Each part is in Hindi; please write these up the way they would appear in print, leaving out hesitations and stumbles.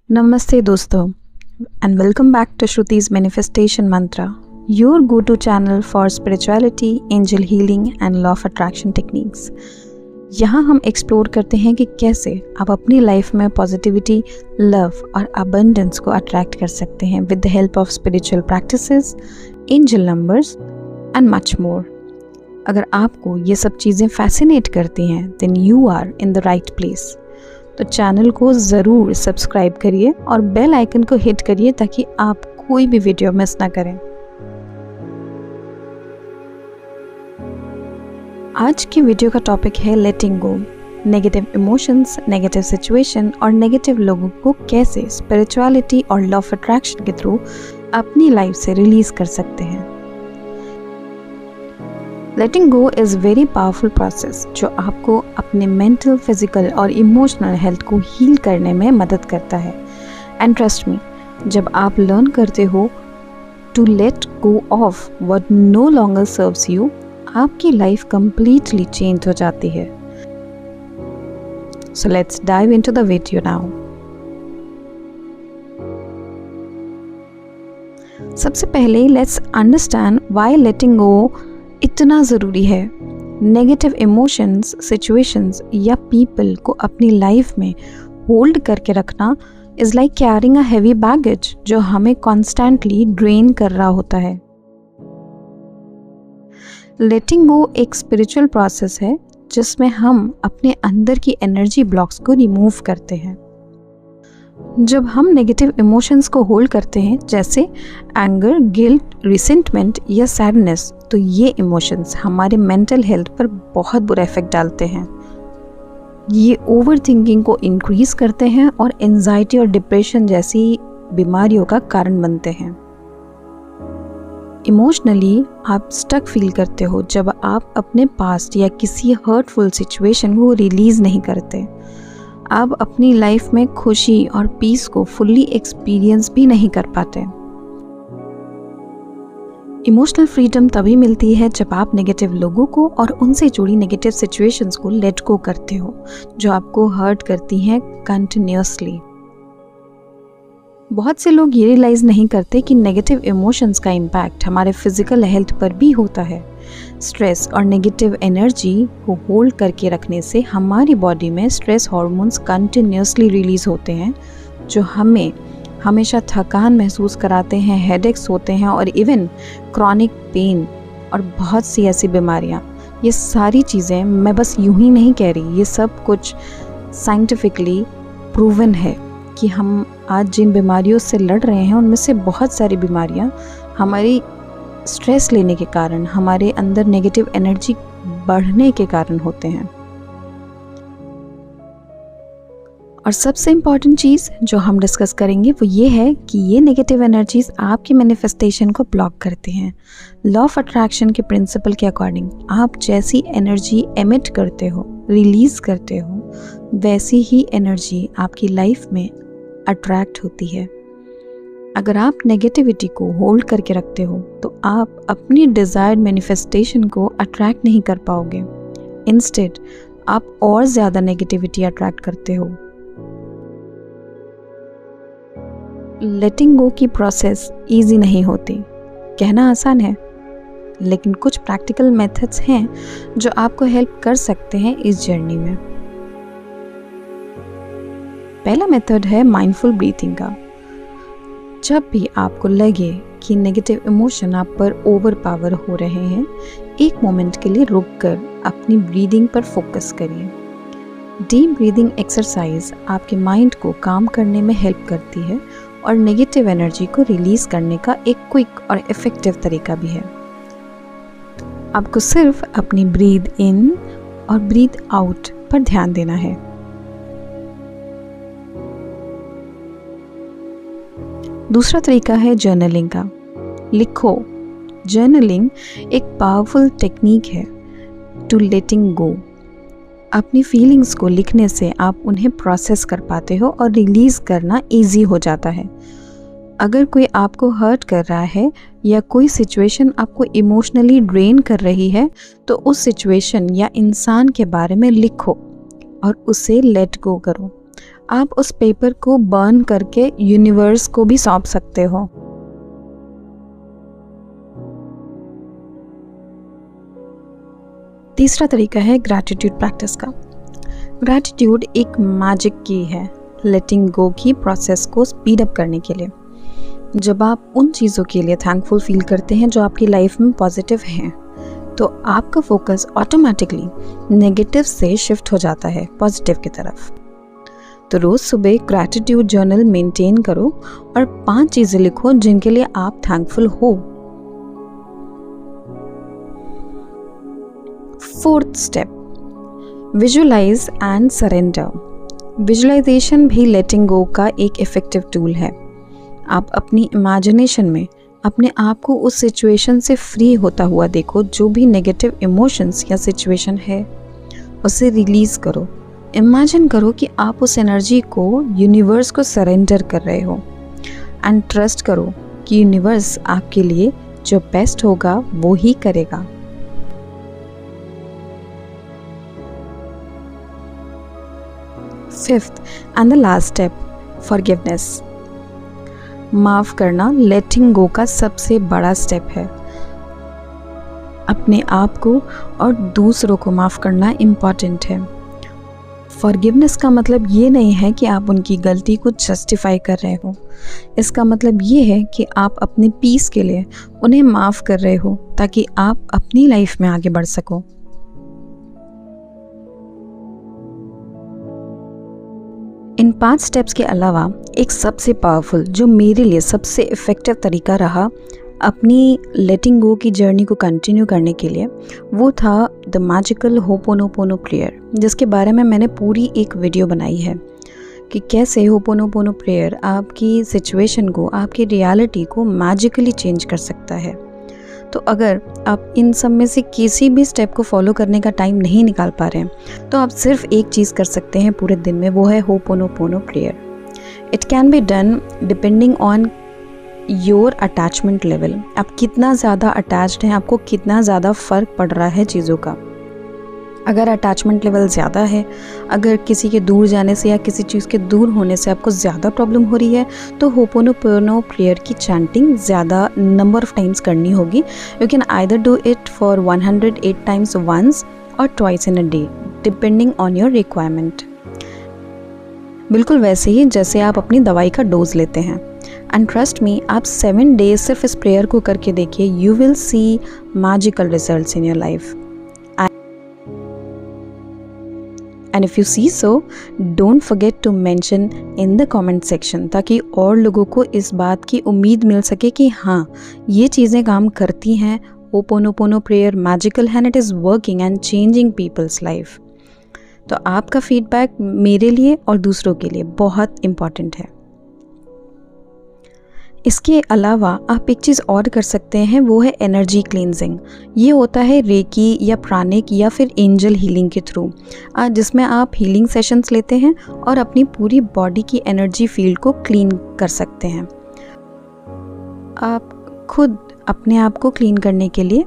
Namaste दोस्तों and welcome back to Shruti's Manifestation Mantra, your go-to channel for spirituality, angel healing and law of attraction techniques. यहाँ हम एक्सप्लोर करते हैं कि कैसे आप अपनी लाइफ में पॉजिटिविटी, लव और अबंडेंस को अट्रैक्ट कर सकते हैं with the help of spiritual practices, angel numbers and much more. अगर आपको ये सब चीज़ें फैसिनेट करती हैं then you are in the right place. तो चैनल को ज़रूर सब्सक्राइब करिए और बेल आइकन को हिट करिए ताकि आप कोई भी वीडियो मिस ना करें. आज की वीडियो का टॉपिक है लेटिंग गो. नेगेटिव इमोशंस, नेगेटिव सिचुएशन और नेगेटिव लोगों को कैसे स्पिरिचुअलिटी और लॉ ऑफ अट्रैक्शन के थ्रू अपनी लाइफ से रिलीज कर सकते हैं. लेटिंग गो इज़ वेरी पावरफुल प्रोसेस जो आपको अपने मेंटल, फिजिकल और इमोशनल हेल्थ को हील करने में मदद करता है. एंड ट्रस्ट मी, जब आप लर्न करते हो to let go of what no longer serves you, आपकी लाइफ कंप्लीटली चेंज हो जाती है. So let's dive into the video now. सबसे पहले let's understand why letting go इतना ज़रूरी है. नेगेटिव इमोशंस, सिचुएशंस या पीपल को अपनी लाइफ में होल्ड करके रखना is like carrying a heavy baggage जो हमें कॉन्स्टेंटली ड्रेन कर रहा होता है. लेटिंग गो एक स्पिरिचुअल प्रोसेस है जिसमें हम अपने अंदर की एनर्जी ब्लॉक्स को रिमूव करते हैं. जब हम नेगेटिव इमोशंस को होल्ड करते हैं जैसे एंगर, गिल्ट, रिसेंटमेंट या सैडनेस, तो ये इमोशंस हमारे मेंटल हेल्थ पर बहुत बुरा इफेक्ट डालते हैं. ये ओवर थिंकिंग को इंक्रीज करते हैं और एंजाइटी और डिप्रेशन जैसी बीमारियों का कारण बनते हैं. इमोशनली आप स्टक फील करते हो जब आप अपने पास्ट या किसी हर्टफुल सिचुएशन को रिलीज नहीं करते. आप अपनी लाइफ में खुशी और पीस को फुल्ली एक्सपीरियंस भी नहीं कर पाते. इमोशनल फ्रीडम तभी मिलती है जब आप नेगेटिव लोगों को और उनसे जुड़ी नेगेटिव सिचुएशंस को लेट गो करते हो जो आपको हर्ट करती हैं कंटिन्यूअसली. बहुत से लोग ये रियलाइज नहीं करते कि नेगेटिव इमोशंस का इम्पैक्ट हमारे फिजिकल हेल्थ पर भी होता है. स्ट्रेस और नेगेटिव एनर्जी को होल्ड करके रखने से हमारी बॉडी में स्ट्रेस हार्मोन्स कंटिन्यूअसली रिलीज होते हैं जो हमें हमेशा थकान महसूस कराते हैं, हेडेक्स होते हैं और इवन क्रॉनिक पेन और बहुत सी ऐसी बीमारियां. ये सारी चीज़ें मैं बस यूं ही नहीं कह रही, ये सब कुछ साइंटिफिकली प्रूवन है कि हम आज जिन बीमारियों से लड़ रहे हैं उनमें से बहुत सारी बीमारियां हमारी स्ट्रेस लेने के कारण, हमारे अंदर नेगेटिव एनर्जी बढ़ने के कारण होते हैं. और सबसे इम्पॉर्टेंट चीज़ जो हम डिस्कस करेंगे वो ये है कि ये नेगेटिव एनर्जीज आपकी मैनिफेस्टेशन को ब्लॉक करते हैं. लॉ ऑफ अट्रैक्शन के प्रिंसिपल के अकॉर्डिंग आप जैसी एनर्जी एमिट करते हो, रिलीज करते हो, वैसी ही एनर्जी आपकी लाइफ में अट्रैक्ट होती है. अगर आप नेगेटिविटी को होल्ड करके रखते हो तो आप अपनी डिज़ायर्ड मैनिफेस्टेशन को अट्रैक्ट नहीं कर पाओगे. इंस्टेड आप और ज़्यादा नेगेटिविटी अट्रैक्ट करते हो. लेटिंग गो की प्रोसेस इजी नहीं होती. कहना आसान है लेकिन कुछ प्रैक्टिकल मेथड्स हैं जो आपको हेल्प कर सकते हैं इस जर्नी में. पहला मेथड है माइंडफुल ब्रीथिंग का. जब भी आपको लगे कि नेगेटिव इमोशन आप पर ओवर पावर हो रहे हैं, एक मोमेंट के लिए रुककर अपनी ब्रीदिंग पर फोकस करिए. डीप ब्रीदिंग एक्सरसाइज आपके माइंड को काम करने में हेल्प करती है और नेगेटिव एनर्जी को रिलीज करने का एक क्विक और इफेक्टिव तरीका भी है. आपको सिर्फ अपनी ब्रीद इन और ब्रीद आउट पर ध्यान देना है. दूसरा तरीका है जर्नलिंग का. लिखो. जर्नलिंग एक पावरफुल टेक्निक है टू लेटिंग गो. अपनी फीलिंग्स को लिखने से आप उन्हें प्रोसेस कर पाते हो और रिलीज़ करना इजी हो जाता है. अगर कोई आपको हर्ट कर रहा है या कोई सिचुएशन आपको इमोशनली ड्रेन कर रही है तो उस सिचुएशन या इंसान के बारे में लिखो और उसे लेट गो करो. आप उस पेपर को बर्न करके यूनिवर्स को भी सौंप सकते हो। तीसरा तरीका है ग्रैटिट्यूड प्रैक्टिस का। ग्रैटिट्यूड एक मैजिक की है लेटिंग गो की प्रोसेस को स्पीड अप करने के लिए। जब आप उन चीज़ों के लिए थैंकफुल फील करते हैं जो आपकी लाइफ में पॉजिटिव हैं, तो आपका फोकस ऑटोमेटिकली नेगेटिव से शिफ्ट हो जाता है पॉजिटिव की तरफ। तो रोज़ सुबह ग्रैटिट्यूड जर्नल मेंटेन करो और 5 चीज़ें लिखो जिनके लिए आप थैंकफुल हो। 4th step, visualize and surrender. Visualization भी लेटिंग गो का एक इफ़ेक्टिव टूल है। आप अपनी इमेजिनेशन में अपने आप को उस सिचुएशन से फ्री होता हुआ देखो। जो भी नेगेटिव इमोशंस या सिचुएशन है उसे रिलीज़ करो। इमेजिन करो कि आप उस एनर्जी को यूनिवर्स को सरेंडर कर रहे हो एंड ट्रस्ट करो कि यूनिवर्स आपके लिए जो बेस्ट होगा वो ही करेगा। Fifth and the last step, forgiveness. माफ़ करना लेटिंग गो का सबसे बड़ा स्टेप है। अपने आप को और दूसरों को माफ़ करना इम्पॉर्टेंट है। फॉरगिवनेस का मतलब ये नहीं है कि आप उनकी गलती को जस्टिफाई कर रहे हो। इसका मतलब ये है कि आप अपने पीस के लिए उन्हें माफ़ कर रहे हो ताकि आप अपनी लाइफ में आगे बढ़ सको। इन 5 स्टेप्स के अलावा एक सबसे पावरफुल, जो मेरे लिए सबसे इफ़ेक्टिव तरीका रहा अपनी लेटिंग गो की जर्नी को कंटिन्यू करने के लिए, वो था द मैजिकल होपोनोपोनो प्रेयर, जिसके बारे में मैंने पूरी एक वीडियो बनाई है कि कैसे होपोनोपोनो प्रेयर आपकी सिचुएशन को, आपकी रियलिटी को मैजिकली चेंज कर सकता है। तो अगर आप इन सब में से किसी भी स्टेप को फॉलो करने का टाइम नहीं निकाल पा रहे हैं, तो आप सिर्फ एक चीज़ कर सकते हैं पूरे दिन में, वो है ho'oponopono prayer. It can be done depending on your attachment level. आप कितना ज़्यादा अटैच्ड हैं, आपको कितना ज़्यादा फ़र्क पड़ रहा है चीज़ों का। अगर अटैचमेंट लेवल ज़्यादा है, अगर किसी के दूर जाने से या किसी चीज़ के दूर होने से आपको ज़्यादा प्रॉब्लम हो रही है, तो होपोनोपोनो प्रेयर की चैंटिंग ज़्यादा नंबर ऑफ टाइम्स करनी होगी। You can either do it for 108 times once और twice in a day, depending on your requirement. बिल्कुल वैसे ही जैसे आप अपनी दवाई का डोज लेते हैं। एंड ट्रस्ट मी, आप 7 डेज सिर्फ इस प्रेयर को करके देखिए, you will see magical results in your life. And if you see so, don't forget to mention in the comment section, ताकि और लोगों को इस बात की उम्मीद मिल सके कि हाँ, ये चीज़ें काम करती हैं। होपोनोपोनो प्रेयर मैजिकल है, it is working and changing people's life. तो आपका फीडबैक मेरे लिए और दूसरों के लिए बहुत इम्पॉर्टेंट है। इसके अलावा आप एक चीज़ और कर सकते हैं, वो है एनर्जी क्लींजिंग। ये होता है रेकी या प्राणिक या फिर एंजल हीलिंग के थ्रू, जिसमें आप हीलिंग सेशंस लेते हैं और अपनी पूरी बॉडी की एनर्जी फील्ड को क्लीन कर सकते हैं। आप खुद अपने आप को क्लीन करने के लिए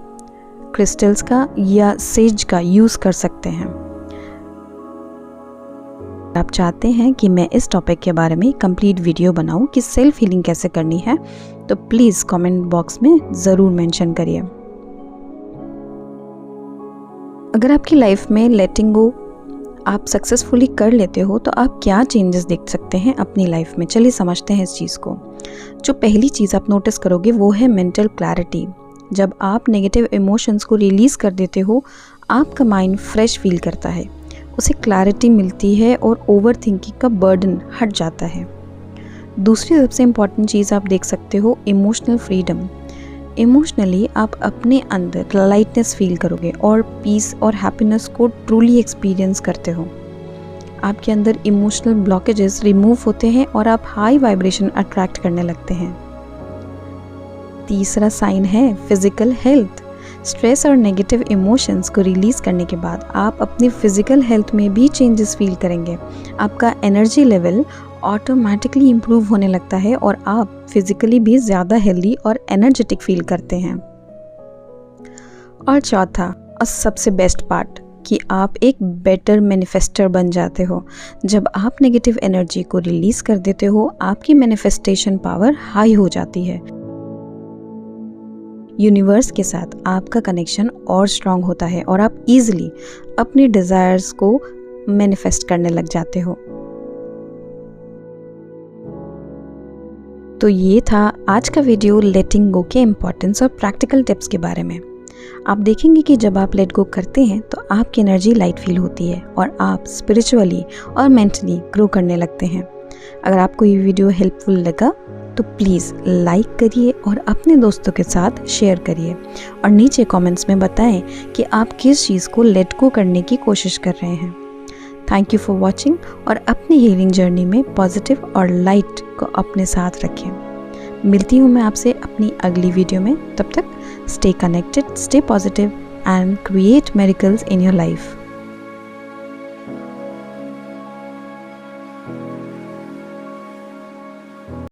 क्रिस्टल्स का या सेज का यूज़ कर सकते हैं। आप चाहते हैं कि मैं इस टॉपिक के बारे में कंप्लीट वीडियो बनाऊं कि सेल्फ हीलिंग कैसे करनी है, तो प्लीज़ कमेंट बॉक्स में ज़रूर मेंशन करिए। अगर आपकी लाइफ में लेटिंग गो आप सक्सेसफुली कर लेते हो, तो आप क्या चेंजेस देख सकते हैं अपनी लाइफ में। चलिए समझते हैं इस चीज़ को। जो पहली चीज़ आप नोटिस करोगे वो है मेंटल क्लैरिटी। जब आप नेगेटिव इमोशंस को रिलीज़ कर देते हो, आपका माइंड फ्रेश फील करता है, उसे क्लैरिटी मिलती है और ओवर थिंकिंग का बर्डन हट जाता है। दूसरी सबसे इम्पॉर्टेंट चीज़ आप देख सकते हो, इमोशनल फ्रीडम। इमोशनली आप अपने अंदर लाइटनेस फील करोगे और पीस और हैप्पीनेस को ट्रूली एक्सपीरियंस करते हो। आपके अंदर इमोशनल ब्लॉकेजेस रिमूव होते हैं और आप हाई वाइब्रेशन अट्रैक्ट करने लगते हैं। तीसरा साइन है फिजिकल हेल्थ। स्ट्रेस और नेगेटिव इमोशंस को रिलीज़ करने के बाद आप अपनी फिजिकल हेल्थ में भी चेंजेस फील करेंगे। आपका एनर्जी लेवल ऑटोमेटिकली इम्प्रूव होने लगता है और आप फिजिकली भी ज़्यादा हेल्दी और एनर्जेटिक फील करते हैं। और चौथा और सबसे बेस्ट पार्ट कि आप एक बेटर मैनिफेस्टर बन जाते हो। जब आप नेगेटिव एनर्जी को रिलीज़ कर देते हो, आपकी मैनिफेस्टेशन पावर हाई हो जाती है। यूनिवर्स के साथ आपका कनेक्शन और स्ट्रांग होता है और आप इजीली अपने डिज़ायर्स को मैनिफेस्ट करने लग जाते हो। तो ये था आज का वीडियो लेटिंग गो के इम्पोर्टेंस और प्रैक्टिकल टिप्स के बारे में। आप देखेंगे कि जब आप लेट गो करते हैं तो आपकी एनर्जी लाइट फील होती है और आप स्पिरिचुअली और मेंटली ग्रो करने लगते हैं। अगर आपको ये वीडियो हेल्पफुल लगा तो प्लीज़ लाइक करिए और अपने दोस्तों के साथ शेयर करिए और नीचे कमेंट्स में बताएं कि आप किस चीज़ को लेट गो करने की कोशिश कर रहे हैं। थैंक यू फॉर वॉचिंग और अपनी हीलिंग जर्नी में पॉजिटिव और लाइट को अपने साथ रखें। मिलती हूँ मैं आपसे अपनी अगली वीडियो में। तब तक stay connected, stay positive and create miracles in your life.